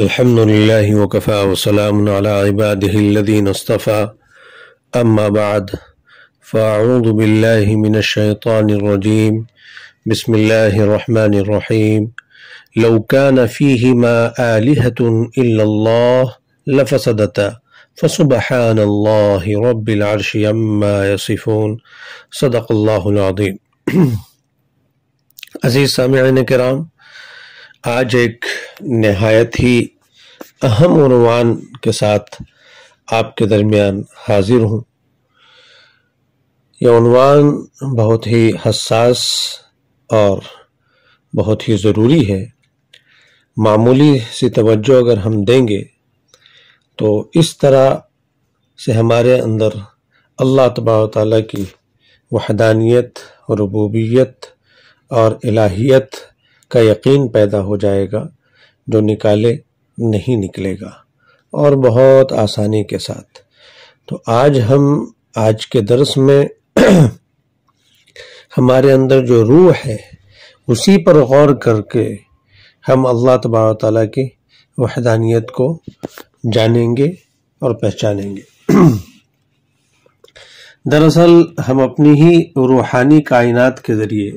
الحمد لله وكفى وسلام على عباده الذين اصطفى أما بعد فأعوذ بالله من الشيطان الرجيم بسم الله الرحمن الرحيم لو كان فيهما آلهة إلا الله لفسدتا فسبحان الله رب العرش عما يصفون صدق اللہ العظیم۔ عزیز سامعین کرام، آج ایک نہایت ہی اہم عنوان کے ساتھ آپ کے درمیان حاضر ہوں۔ یہ عنوان بہت ہی حساس اور بہت ہی ضروری ہے۔ معمولی سی توجہ اگر ہم دیں گے تو اس طرح سے ہمارے اندر اللہ تبارک و تعالیٰ کی وحدانیت، ربوبیت اور الہیت کا یقین پیدا ہو جائے گا جو نکالے نہیں نکلے گا، اور بہت آسانی کے ساتھ۔ تو آج کے درس میں ہمارے اندر جو روح ہے اسی پر غور کر کے ہم اللہ تبارک و تعالیٰ کی وحدانیت کو جانیں گے اور پہچانیں گے۔ دراصل ہم اپنی ہی روحانی کائنات کے ذریعے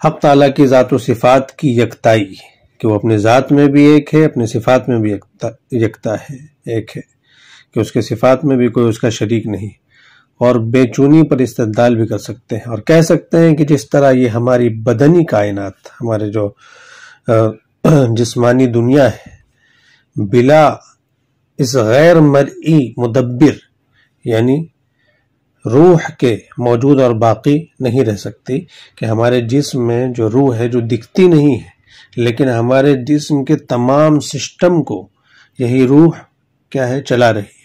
حق تعالیٰ کی ذات و صفات کی یکتائی، کہ وہ اپنے ذات میں بھی ایک ہے، اپنے صفات میں بھی یکتا ہے، ایک ہے، کہ اس کے صفات میں بھی کوئی اس کا شریک نہیں، اور بے چونی پر استدلال بھی کر سکتے ہیں، اور کہہ سکتے ہیں کہ جس طرح یہ ہماری بدنی کائنات، ہمارے جو جسمانی دنیا ہے، بلا اس غیر مرئی مدبر یعنی روح کے موجود اور باقی نہیں رہ سکتی، کہ ہمارے جسم میں جو روح ہے جو دکھتی نہیں ہے، لیکن ہمارے جسم کے تمام سسٹم کو یہی روح کیا ہے چلا رہی ہے۔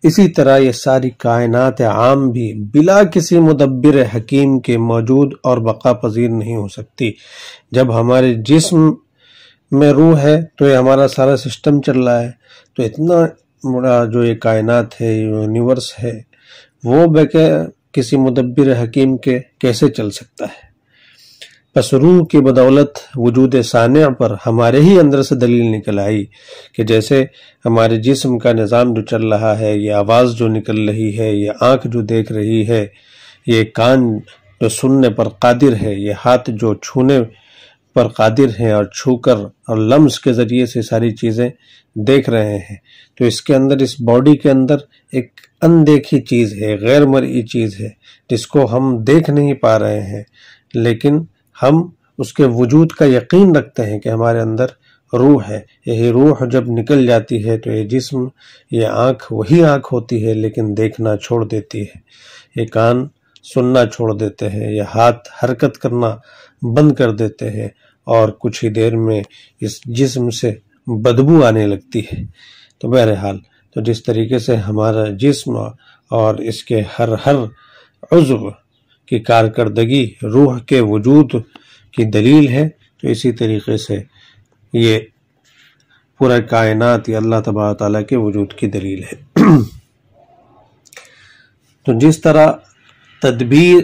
اسی طرح یہ ساری کائنات عام بھی بلا کسی مدبر حکیم کے موجود اور بقا پذیر نہیں ہو سکتی۔ جب ہمارے جسم میں روح ہے تو یہ ہمارا سارا سسٹم چل رہا ہے، تو اتنا بڑا جو یہ کائنات ہے، یونیورس ہے، وہ کسی مدبر حکیم کے کیسے چل سکتا ہے؟ پس روح کی بدولت وجود صانع پر ہمارے ہی اندر سے دلیل نکل آئی، کہ جیسے ہمارے جسم کا نظام جو چل رہا ہے، یہ آواز جو نکل رہی ہے، یہ آنکھ جو دیکھ رہی ہے، یہ کان جو سننے پر قادر ہے، یہ ہاتھ جو چھونے پر قادر ہیں اور چھو کر اور لمس کے ذریعے سے ساری چیزیں دیکھ رہے ہیں، تو اس کے اندر، اس باڈی کے اندر ایک اندیکھی چیز ہے، غیر مرئی چیز ہے، جس کو ہم دیکھ نہیں پا رہے ہیں، لیکن ہم اس کے وجود کا یقین رکھتے ہیں کہ ہمارے اندر روح ہے۔ یہی روح جب نکل جاتی ہے تو یہ جسم، یہ آنکھ وہی آنکھ ہوتی ہے لیکن دیکھنا چھوڑ دیتی ہے، یہ کان سننا چھوڑ دیتے ہیں، یہ ہاتھ حرکت کرنا بند کر دیتے ہیں، اور کچھ ہی دیر میں اس جسم سے بدبو آنے لگتی ہے۔ تو بہرحال، تو جس طریقے سے ہمارا جسم اور اس کے ہر عضو کی کارکردگی روح کے وجود کی دلیل ہے، تو اسی طریقے سے یہ پورا کائنات یہ اللہ تبارک تعالیٰ کے وجود کی دلیل ہے۔ تو جس طرح تدبیر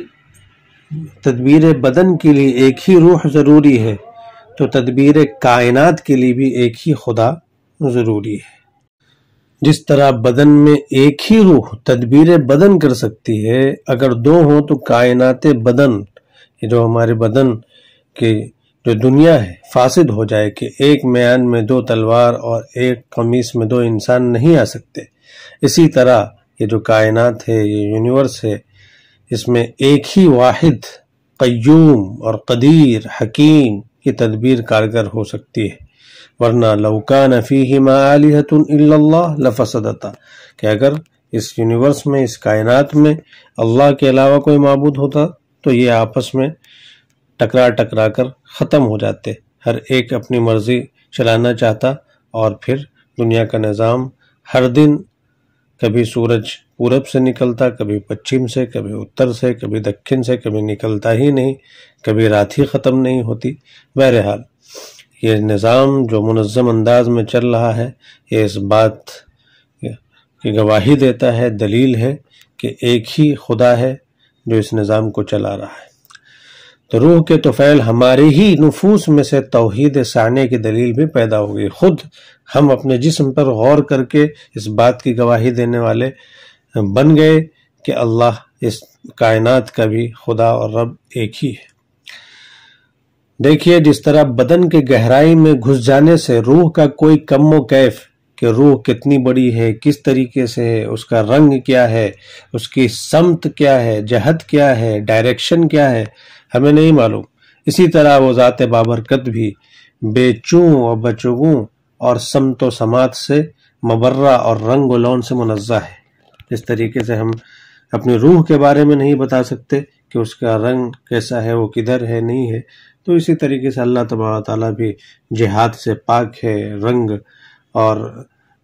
بدن کے لیے ایک ہی روح ضروری ہے، تو تدبیر کائنات کے لیے بھی ایک ہی خدا ضروری ہے۔ جس طرح بدن میں ایک ہی روح تدبیر بدن کر سکتی ہے، اگر دو ہوں تو کائنات بدن، یہ جو ہمارے بدن کی جو دنیا ہے، فاسد ہو جائے، کہ ایک میان میں دو تلوار اور ایک قمیص میں دو انسان نہیں آ سکتے۔ اسی طرح یہ جو کائنات ہے، یہ یونیورس ہے، اس میں ایک ہی واحد قیوم اور قدیر حکیم کی تدبیر کارگر ہو سکتی ہے، ورنہ لو کان فیہما آلہۃ الا اللہ لفسدتا، کہ اگر اس یونیورس میں، اس کائنات میں اللہ کے علاوہ کوئی معبود ہوتا تو یہ آپس میں ٹکرا کر ختم ہو جاتے، ہر ایک اپنی مرضی چلانا چاہتا، اور پھر دنیا کا نظام ہر دن کبھی سورج پورب سے نکلتا، کبھی پچھم سے، کبھی اتر سے، کبھی دکھن سے، کبھی نکلتا ہی نہیں، کبھی رات ہی ختم نہیں ہوتی۔ بہرحال یہ نظام جو منظم انداز میں چل رہا ہے، یہ اس بات کی گواہی دیتا ہے، دلیل ہے کہ ایک ہی خدا ہے جو اس نظام کو چلا رہا ہے۔ تو روح کے طفیل ہماری ہی نفوس میں سے توحید ثانیہ کی دلیل بھی پیدا ہو گئی. خود ہم اپنے جسم پر غور کر کے اس بات کی گواہی دینے والے بن گئے کہ اللہ اس کائنات کا بھی خدا اور رب ایک ہی ہے. دیکھیے جس طرح بدن کے گہرائی میں گھس جانے سے روح کا کوئی کم و کیف کہ روح کتنی بڑی ہے، کس طریقے سے ہے، اس کا رنگ کیا ہے، اس کی سمت کیا ہے، جہت کیا ہے، ڈائریکشن کیا ہے، ہمیں نہیں معلوم. اسی طرح وہ ذات بابرکت بھی بے چوں و بچگوں اور سمت و سماعت سے مبرہ اور رنگ و لون سے منزہ ہے. اس طریقے سے ہم اپنی روح کے بارے میں نہیں بتا سکتے کہ اس کا رنگ کیسا ہے، وہ کدھر ہے، نہیں ہے. تو اسی طریقے سے اللہ تبارک و تعالیٰ بھی جہاد سے پاک ہے، رنگ اور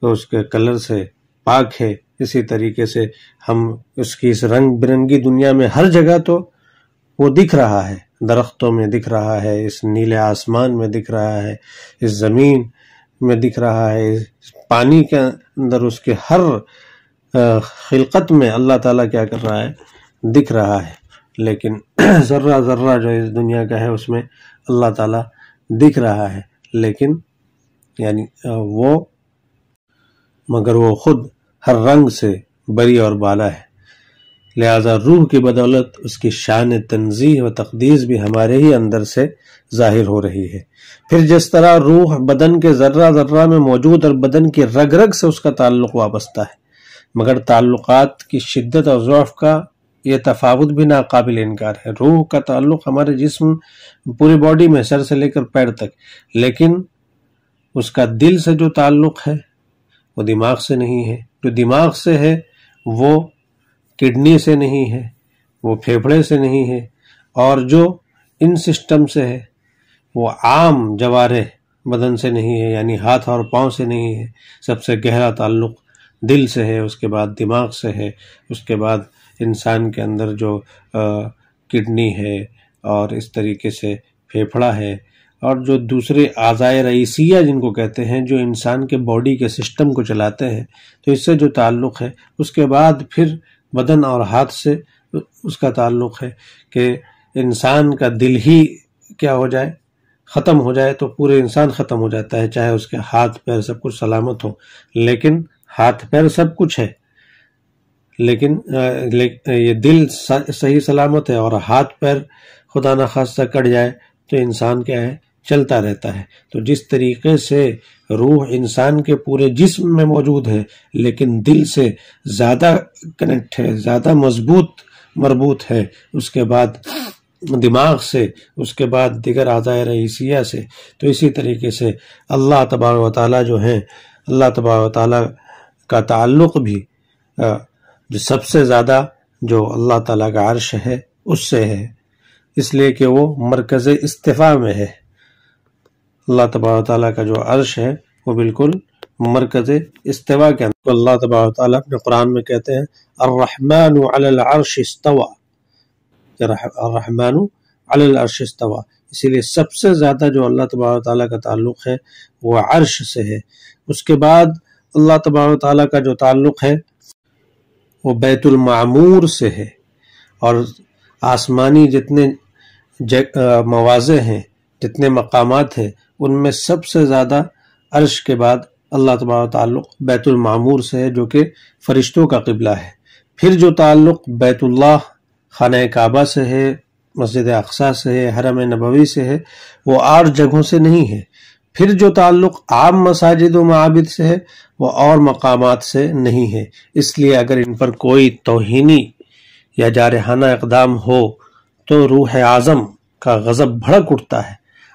اس کے کلر سے پاک ہے. اسی طریقے سے ہم اس کی اس رنگ برنگی دنیا میں ہر جگہ تو وہ دکھ رہا ہے، درختوں میں دکھ رہا ہے، اس نیلے آسمان میں دکھ رہا ہے، اس زمین میں دکھ رہا ہے، اس پانی کے اندر اس کے ہر خلقت میں اللہ تعالیٰ کیا کر رہا ہے، دکھ رہا ہے. لیکن ذرہ ذرہ جو اس دنیا کا ہے اس میں اللہ تعالیٰ دکھ رہا ہے، لیکن یعنی مگر وہ خود ہر رنگ سے بری اور بالا ہے. لہذا روح کی بدولت اس کی شان تنزیہ و تقدیس بھی ہمارے ہی اندر سے ظاہر ہو رہی ہے. پھر جس طرح روح بدن کے ذرہ ذرہ میں موجود اور بدن کی رگ رگ سے اس کا تعلق وابستہ ہے، مگر تعلقات کی شدت اور ضعف کا یہ تفاوت بھی ناقابل انکار ہے. روح کا تعلق ہمارے جسم پوری باڈی میں سر سے لے کر پیر تک، لیکن اس کا دل سے جو تعلق ہے وہ دماغ سے نہیں ہے. جو دماغ سے ہے وہ کڈنی سے نہیں ہے، وہ پھیپھڑے سے نہیں ہے، اور جو ان سسٹم سے ہے وہ عام جوارح بدن سے نہیں ہے، یعنی ہاتھ اور پاؤں سے نہیں ہے. سب سے گہرا تعلق دل سے ہے، اس کے بعد دماغ سے ہے، اس کے بعد انسان کے اندر جو کڈنی ہے اور اس طریقے سے پھیپھڑا ہے، اور جو دوسرے اعضائے رئیسیہ جن کو کہتے ہیں، جو انسان کے باڈی کے سسٹم کو چلاتے ہیں، تو اس سے جو تعلق ہے. اس کے بعد پھر بدن اور ہاتھ سے اس کا تعلق ہے کہ انسان کا دل ہی کیا ہو جائے، ختم ہو جائے تو پورے انسان ختم ہو جاتا ہے، چاہے اس کے ہاتھ پیر سب کچھ سلامت ہو. لیکن ہاتھ پیر سب کچھ ہے، لیکن یہ دل صحیح سلامت ہے، اور ہاتھ پیر خدا نخواستہ کٹ جائے تو انسان کیا ہے، چلتا رہتا ہے. تو جس طریقے سے روح انسان کے پورے جسم میں موجود ہے، لیکن دل سے زیادہ کنیکٹ ہے، زیادہ مضبوط مربوط ہے، اس کے بعد دماغ سے، اس کے بعد دیگر اعضائے رئیسیہ سے. تو اسی طریقے سے اللہ تبارک و تعالیٰ جو ہیں، اللہ تبارک و تعالیٰ کا تعلق بھی جو سب سے زیادہ جو اللہ تعالیٰ کا عرش ہے اس سے ہے، اس لیے کہ وہ مرکز استفاء میں ہے. اللہ تبارک و تعالیٰ کا جو عرش ہے وہ بالکل مرکز استواء کے اندر. اللہ تبارک و تعالیٰ اپنے قرآن میں کہتے ہیں الرحمن علی العرش استوى، الرحمن علی العرش استوى. اسی لیے سب سے زیادہ جو اللہ تبارک و تعالیٰ کا تعلق ہے وہ عرش سے ہے. اس کے بعد اللہ تبارک و تعالیٰ کا جو تعلق ہے وہ بیت المعمور سے ہے، اور آسمانی جتنے مواضع ہیں، جتنے مقامات ہیں، ان میں سب سے زیادہ عرش کے بعد اللہ تبارک و تعلق بیت المعمور سے ہے، جو کہ فرشتوں کا قبلہ ہے. پھر جو تعلق بیت اللہ خانہ کعبہ سے ہے، مسجد اقصیٰ سے ہے، حرم نبوی سے ہے، وہ اور جگہوں سے نہیں ہے. پھر جو تعلق عام مساجد و معابد سے ہے وہ اور مقامات سے نہیں ہے. اس لیے اگر ان پر کوئی توہینی یا جارحانہ اقدام ہو تو روح اعظم کا غضب بھڑک اٹھتا ہے،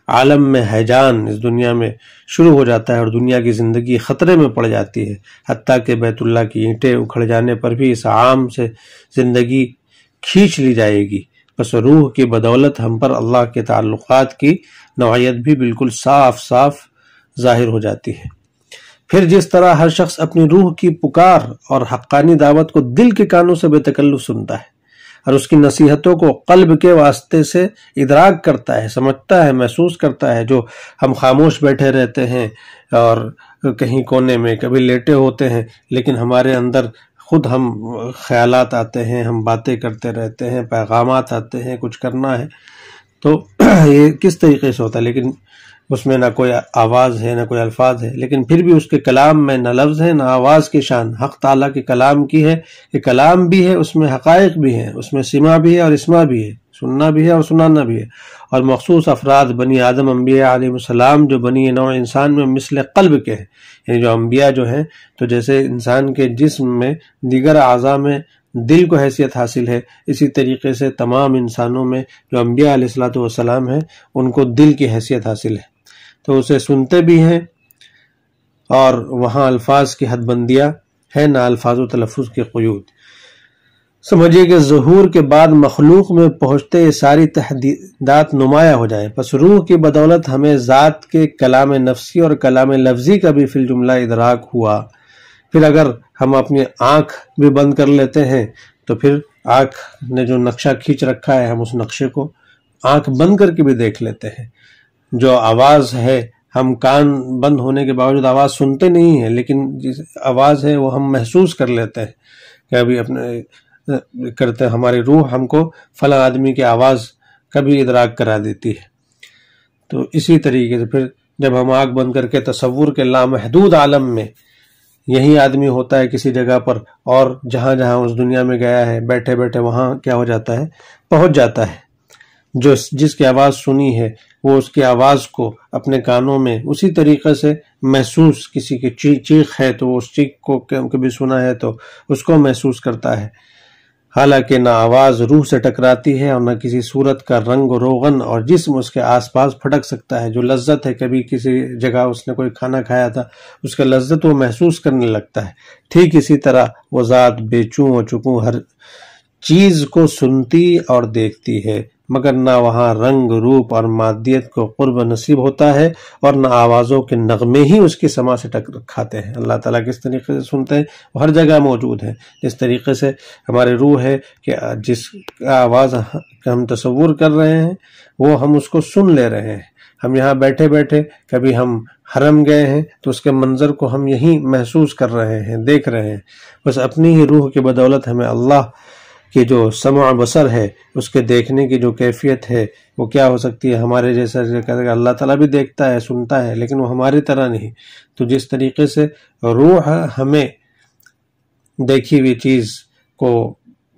عالم میں ہیجان اس دنیا میں شروع ہو جاتا ہے، اور دنیا کی زندگی خطرے میں پڑ جاتی ہے. حتیٰ کہ بیت اللہ کی اینٹیں اکھڑ جانے پر بھی اس عام سے زندگی کھینچ لی جائے گی. بس روح کی بدولت ہم پر اللہ کے تعلقات کی نوعیت بھی بالکل صاف صاف ظاہر ہو جاتی ہے. پھر جس طرح ہر شخص اپنی روح کی پکار اور حقانی دعوت کو دل کے کانوں سے بے تکلف سنتا ہے، اور اس کی نصیحتوں کو قلب کے واسطے سے ادراک کرتا ہے، سمجھتا ہے، محسوس کرتا ہے، جو ہم خاموش بیٹھے رہتے ہیں اور کہیں کونے میں کبھی لیٹے ہوتے ہیں، لیکن ہمارے اندر خود ہم خیالات آتے ہیں، ہم باتیں کرتے رہتے ہیں، پیغامات آتے ہیں، کچھ کرنا ہے، تو یہ کس طریقے سے ہوتا ہے، لیکن اس میں نہ کوئی آواز ہے نہ کوئی الفاظ ہے، لیکن پھر بھی اس کے کلام میں نہ لفظ ہے نہ آواز کی شان حق تعالیٰ کے کلام کی ہے کہ کلام بھی ہے، اس میں حقائق بھی ہیں، اس میں سما بھی ہے اور اسما بھی ہے، سننا بھی ہے اور سنانا بھی ہے۔ اور مخصوص افراد بنی آدم انبیاء علیہ السلام جو بنی نوع انسان میں مثل قلب کے ہیں، یعنی جو انبیاء جو ہیں تو جیسے انسان کے جسم میں دیگر اعضاء میں دل کو حیثیت حاصل ہے، اسی طریقے سے تمام انسانوں میں جو انبیاء علیہ السلام ہیں ان کو دل کی حیثیت حاصل ہے، تو اسے سنتے بھی ہیں، اور وہاں الفاظ کی حد بندیاں ہیں نہ الفاظ و تلفظ کے قیود۔ سمجھیے کہ ظہور کے بعد مخلوق میں پہنچتے یہ ساری تحدیدات نمایاں ہو جائیں، پس روح کی بدولت ہمیں ذات کے کلام نفسی اور کلام لفظی کا بھی فی الجملہ ادراک ہوا۔ پھر اگر ہم اپنی آنکھ بھی بند کر لیتے ہیں تو پھر آنکھ نے جو نقشہ کھینچ رکھا ہے ہم اس نقشے کو آنکھ بند کر کے بھی دیکھ لیتے ہیں۔ جو آواز ہے ہم کان بند ہونے کے باوجود آواز سنتے نہیں ہیں، لیکن جس آواز ہے وہ ہم محسوس کر لیتے ہیں کہ ابھی اپنے کرتے ہیں، ہماری روح ہم کو فلاں آدمی کی آواز کا بھی ادراک کرا دیتی ہے۔ تو اسی طریقے سے پھر جب ہم آنکھ بند کر کے تصور کے لامحدود عالم میں یہی آدمی ہوتا ہے کسی جگہ پر، اور جہاں جہاں اس دنیا میں گیا ہے بیٹھے بیٹھے وہاں کیا ہو جاتا ہے، پہنچ جاتا ہے۔ جس کی آواز سنی ہے وہ اس کی آواز کو اپنے کانوں میں اسی طریقے سے محسوس، کسی کی چیخ ہے تو اس چیخ کو کبھی سنا ہے تو اس کو محسوس کرتا ہے، حالانکہ نہ آواز روح سے ٹکراتی ہے اور نہ کسی صورت کا رنگ و روغن اور جسم اس کے آس پاس پھٹک سکتا ہے۔ جو لذت ہے، کبھی کسی جگہ اس نے کوئی کھانا کھایا تھا اس کا لذت وہ محسوس کرنے لگتا ہے، ٹھیک اسی طرح وہ ذات بے چوں و چکوں ہر چیز کو سنتی اور دیکھتی ہے، مگر نہ وہاں رنگ روپ اور مادیت کو قرب نصیب ہوتا ہے اور نہ آوازوں کے نغمے ہی اس کی سما سے کھاتے ہیں۔ اللہ تعالیٰ کس طریقے سے سنتے ہیں وہ ہر جگہ موجود ہے، جس طریقے سے ہماری روح ہے کہ جس آواز ہم تصور کر رہے ہیں وہ ہم اس کو سن لے رہے ہیں۔ ہم یہاں بیٹھے بیٹھے کبھی ہم حرم گئے ہیں تو اس کے منظر کو ہم یہیں محسوس کر رہے ہیں، دیکھ رہے ہیں، بس اپنی ہی روح کی بدولت ہمیں اللہ کہ جو سمع بصر ہے اس کے دیکھنے کی جو کیفیت ہے وہ کیا ہو سکتی ہے، ہمارے جیسا اللہ تعالیٰ بھی دیکھتا ہے سنتا ہے لیکن وہ ہماری طرح نہیں۔ تو جس طریقے سے روح ہمیں دیکھی ہوئی چیز کو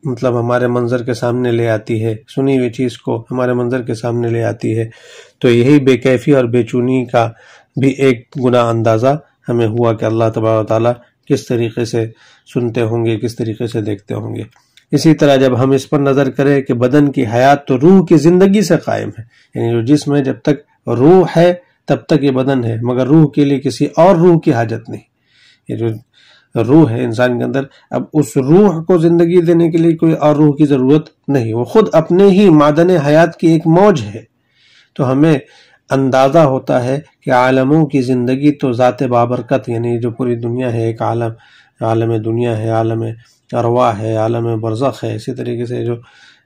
مطلب ہمارے منظر کے سامنے لے آتی ہے، سنی ہوئی چیز کو ہمارے منظر کے سامنے لے آتی ہے، تو یہی بے کیفی اور بے چونی کا بھی ایک گنا اندازہ ہمیں ہوا کہ اللہ تبارک و تعالیٰ کس طریقے سے سنتے ہوں گے، کس طریقے سے دیکھتے ہوں گے۔ اسی طرح جب ہم اس پر نظر کریں کہ بدن کی حیات تو روح کی زندگی سے قائم ہے، یعنی جو جسم ہے جب تک روح ہے تب تک یہ بدن ہے، مگر روح کے لیے کسی اور روح کی حاجت نہیں۔ یہ جو روح ہے انسان کے اندر، اب اس روح کو زندگی دینے کے لیے کوئی اور روح کی ضرورت نہیں، وہ خود اپنے ہی معدن حیات کی ایک موج ہے۔ تو ہمیں اندازہ ہوتا ہے کہ عالموں کی زندگی تو ذات بابرکت، یعنی جو پوری دنیا ہے ایک عالم دنیا ہے، عالم ارواح ہے، عالم برزخ ہے، اسی طریقے سے جو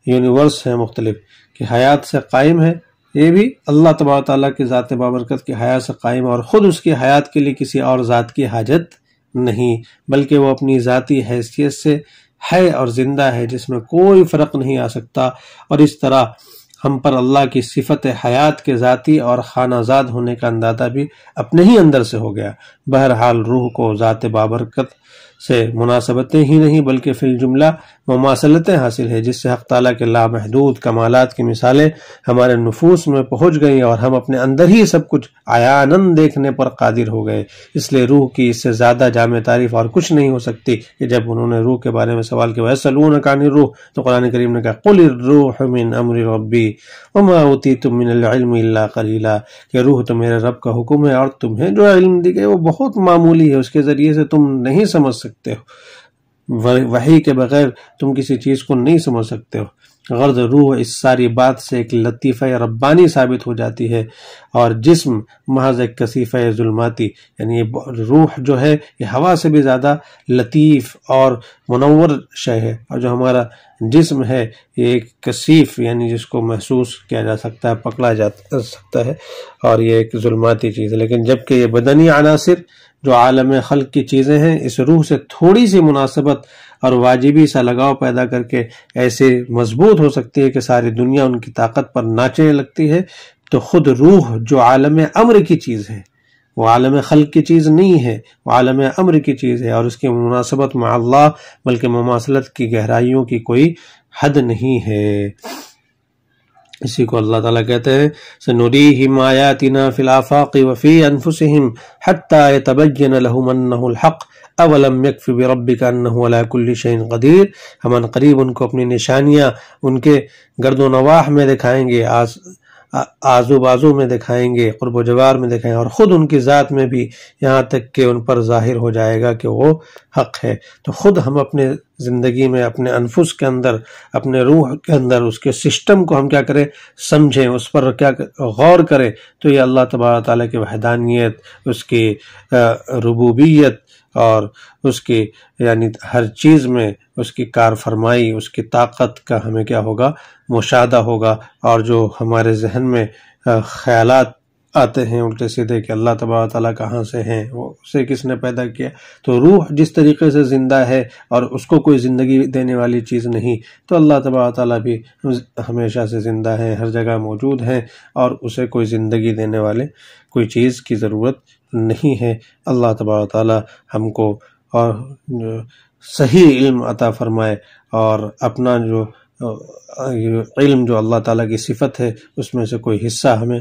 یونیورس ہیں مختلف کہ حیات سے قائم ہے، یہ بھی اللہ تبارک تعالیٰ کی ذات بابرکت کی حیات سے قائم ہے، اور خود اس کی حیات کے لیے کسی اور ذات کی حاجت نہیں، بلکہ وہ اپنی ذاتی حیثیت سے ہے اور زندہ ہے جس میں کوئی فرق نہیں آ سکتا۔ اور اس طرح ہم پر اللہ کی صفت حیات کے ذاتی اور خانہ زاد ہونے کا اندازہ بھی اپنے ہی اندر سے ہو گیا۔ بہرحال روح کو ذات بابرکت سے مناسبتیں ہی نہیں بلکہ فی الجملہ مماثلتیں حاصل ہے، جس سے حق تعالیٰ کے لامحدود کمالات کی مثالیں ہمارے نفوس میں پہنچ گئیں اور ہم اپنے اندر ہی سب کچھ عیاناً دیکھنے پر قادر ہو گئے۔ اس لیے روح کی اس سے زیادہ جامع تعریف اور کچھ نہیں ہو سکتی کہ جب انہوں نے روح کے بارے میں سوال کیا وَيَسْأَلُونَكَ عَنِ الرُّوحِ تو قرآن کریم نے کہا قُلِ الرُّوحُ مِنْ أَمْرِ رَبِّي وَمَا أُوتِيتُم مِّنَ الْعِلْمِ إِلَّا قَلِيلًا، کہ روح تو میرے رب کا حکم ہے اور تمہیں جو علم دی گئی وہ بہت معمولی ہے، اس کے ذریعے سے تم نہیں سمجھ سکتے ہو، وحی کے بغیر تم کسی چیز کو نہیں سمجھ سکتے ہو۔ غرض روح اس ساری بات سے ایک لطیفہ ربانی ثابت ہو جاتی ہے، اور جسم محض ایک کثیفہ ظلماتی، یعنی روح جو ہے یہ ہوا سے بھی زیادہ لطیف اور منور شے ہے، اور جو ہمارا جسم ہے یہ ایک کثیف، یعنی جس کو محسوس کیا جا سکتا ہے، پکڑا جا سکتا ہے، اور یہ ایک ظلماتی چیز ہے۔ لیکن جبکہ یہ بدنی عناصر جو عالم خلق کی چیزیں ہیں اس روح سے تھوڑی سی مناسبت اور واجبی سا لگاؤ پیدا کر کے ایسے مضبوط ہو سکتی ہے کہ ساری دنیا ان کی طاقت پر ناچنے لگتی ہے، تو خود روح جو عالم امر کی چیز ہے، وہ عالم خلق کی چیز نہیں ہے، وہ عالم امر کی چیز ہے، اور اس کی مناسبت مع اللہ بلکہ مماثلت کی گہرائیوں کی کوئی حد نہیں ہے۔ اسی کو اللہ تعالیٰ کہتے ہیں سنریہم آیاتنا فی الآفاق وفی انفسہم حتی یتبین لہم انہ الحق اولم یکف بربک انہ علی کل شیء قدیر۔ ہم ان قریب ان کو اپنی نشانیاں ان کے گرد و نواح میں دکھائیں گے، آزو بازو میں دکھائیں گے، قرب و جوار میں دکھائیں گے، اور خود ان کی ذات میں بھی، یہاں تک کہ ان پر ظاہر ہو جائے گا کہ وہ حق ہے۔ تو خود ہم اپنے زندگی میں اپنے انفس کے اندر، اپنے روح کے اندر اس کے سسٹم کو ہم کیا کریں، سمجھیں، اس پر کیا غور کریں، تو یہ اللہ تبارک تعالیٰ کی وحدانیت، اس کی ربوبیت اور اس کی یعنی ہر چیز میں اس کی کار فرمائی، اس کی طاقت کا ہمیں کیا ہوگا، مشاہدہ ہوگا۔ اور جو ہمارے ذہن میں خیالات آتے ہیں الٹے سیدھے کہ اللہ تبارک تعالیٰ کہاں سے ہیں، وہ اسے کس نے پیدا کیا، تو روح جس طریقے سے زندہ ہے اور اس کو کوئی زندگی دینے والی چیز نہیں، تو اللہ تبارک تعالیٰ بھی ہمیشہ سے زندہ ہے، ہر جگہ موجود ہیں، اور اسے کوئی زندگی دینے والے کوئی چیز کی ضرورت نہیں ہے۔ اللہ تبارک تعالیٰ ہم کو اور صحیح علم عطا فرمائے، اور اپنا جو علم جو اللہ تعالیٰ کی صفت ہے اس میں سے کوئی حصہ ہمیں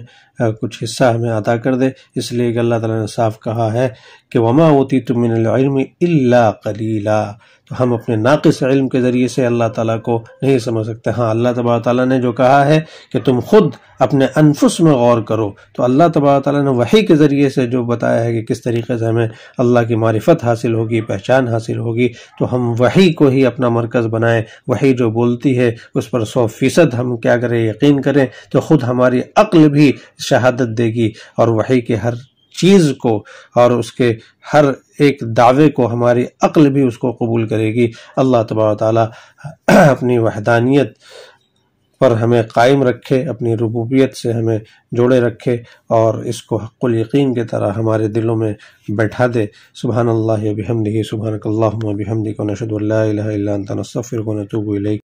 کچھ حصہ ہمیں عطا کر دے، اس لیے کہ اللہ تعالیٰ نے صاف کہا ہے کہ وَمَا أُوتِيتُم مِّنَ الْعِلْمِ إِلَّا قَلِيلًا۔ تو ہم اپنے ناقص علم کے ذریعے سے اللہ تعالیٰ کو نہیں سمجھ سکتے۔ ہاں، اللہ تبارک تعالیٰ نے جو کہا ہے کہ تم خود اپنے انفس میں غور کرو، تو اللہ تبارک تعالیٰ نے وحی کے ذریعے سے جو بتایا ہے کہ کس طریقے سے ہمیں اللہ کی معرفت حاصل ہوگی، پہچان حاصل ہوگی، تو ہم وحی کو ہی اپنا مرکز بنائیں، وحی جو بولتی ہے اس پر 100% ہم کیا کریں، یقین کریں، تو خود ہماری عقل بھی شہادت دے گی، اور وحی کے ہر چیز کو اور اس کے ہر ایک دعوے کو ہماری عقل بھی اس کو قبول کرے گی۔ اللہ تبارک تعالیٰ اپنی وحدانیت پر ہمیں قائم رکھے، اپنی ربوبیت سے ہمیں جوڑے رکھے، اور اس کو حق الیقین کی طرح ہمارے دلوں میں بیٹھا دے۔ سبحان اللہ و بحمدہ، سبحانک اللہم و بحمدک، ونشہد ان لا الہ الا انت، نستغفرک ونتوب الیک۔